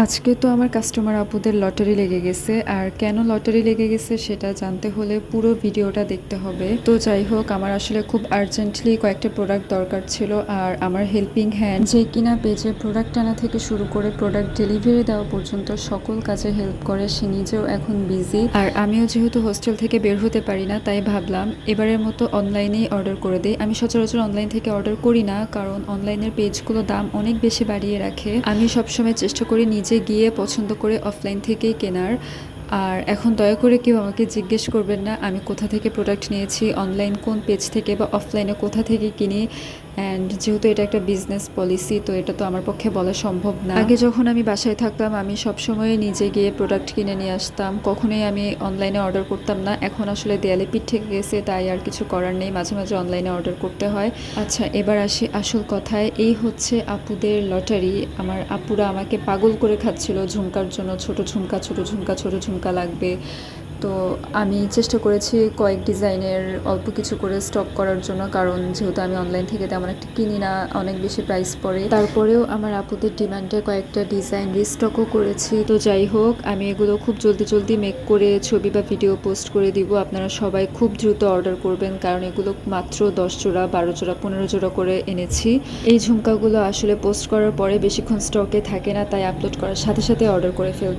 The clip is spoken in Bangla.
আজকে তো আমার কাস্টমার আপুদের লটারি লেগে গেছে, আর কেন লটারি লেগে গেছে সেটা জানতে হলে পুরো ভিডিওটা দেখতে হবে। তো যাই হোক, আমার আসলে খুব আর্জেন্টলি কয়েকটা প্রোডাক্ট দরকার ছিল, আর আমার হেল্পিং হ্যান্ড যে কিনা পেজে প্রোডাক্ট আনা থেকে শুরু করে প্রোডাক্ট ডেলিভারি দেওয়া পর্যন্ত সকল কাজে হেল্প করে, সে নিজেও এখন বিজি। আর আমিও যেহেতু হোস্টেল থেকে বের হতে পারি না, তাই ভাবলাম এবারের মতো অনলাইনেই অর্ডার করে দিই। আমি সচরাচর অনলাইন থেকে অর্ডার করি না, কারণ অনলাইনের পেজগুলো দাম অনেক বেশি বাড়িয়ে রাখে। আমি সবসময় চেষ্টা করি নিজে গিয়ে পছন্দ করে অফলাইন থেকেই কেনার। আর এখন দয়া করে কেউ আমাকে জিজ্ঞেস করবেন না আমি কোথা থেকে প্রোডাক্ট নিয়েছি, অনলাইন কোন পেজ থেকে বা অফলাইনে কোথা থেকে কিনি। অ্যান্ড যেহেতু এটা একটা বিজনেস পলিসি, তো এটা তো আমার পক্ষে বলা সম্ভব না। আগে যখন আমি বাসায় থাকতাম, আমি সবসময় নিজে গিয়ে প্রোডাক্ট কিনে নিয়ে আসতাম, কখনোই আমি অনলাইনে অর্ডার করতাম না। এখন আসলে দেয়ালে পিঠ থেকে গেছে, তাই আর কিছু করার নেই, মাঝে মাঝে অনলাইনে অর্ডার করতে হয়। আচ্ছা, এবার আসি আসল কথায়। এই হচ্ছে আপুদের লটারি। আমার আপুরা আমাকে পাগল করে খাচ্ছিল ঝুমকার জন্য, ছোট ঝুমকা ছোট ঝুমকা ছোট ঝুমকা লাগবে। তো আমি চেষ্টা করেছি কয়েক ডিজাইনের অল্প কিছু করে স্টক করার জন্য, কারণ যেহেতু আমি অনলাইন থেকে তেমন একটা কিনি না, অনেক বেশি প্রাইস পড়ে। তারপরেও আমার আপুদের ডিমান্ডে কয়েকটা ডিজাইন রিস্টকও করেছি। তো যাই হোক, আমি এগুলো খুব জলদি জলদি মেক করে ছবি বা ভিডিও পোস্ট করে দিব। আপনারা সবাই খুব দ্রুত অর্ডার করবেন, কারণ এগুলো মাত্র 10 জোড়া 12 জোড়া 15 জোড়া করে এনেছি। এই ঝুমকাগুলো আসলে পোস্ট করার পরে বেশিক্ষণ স্টকে থাকে না, তাই আপলোড করার সাথে সাথে অর্ডার করে ফেলবেন।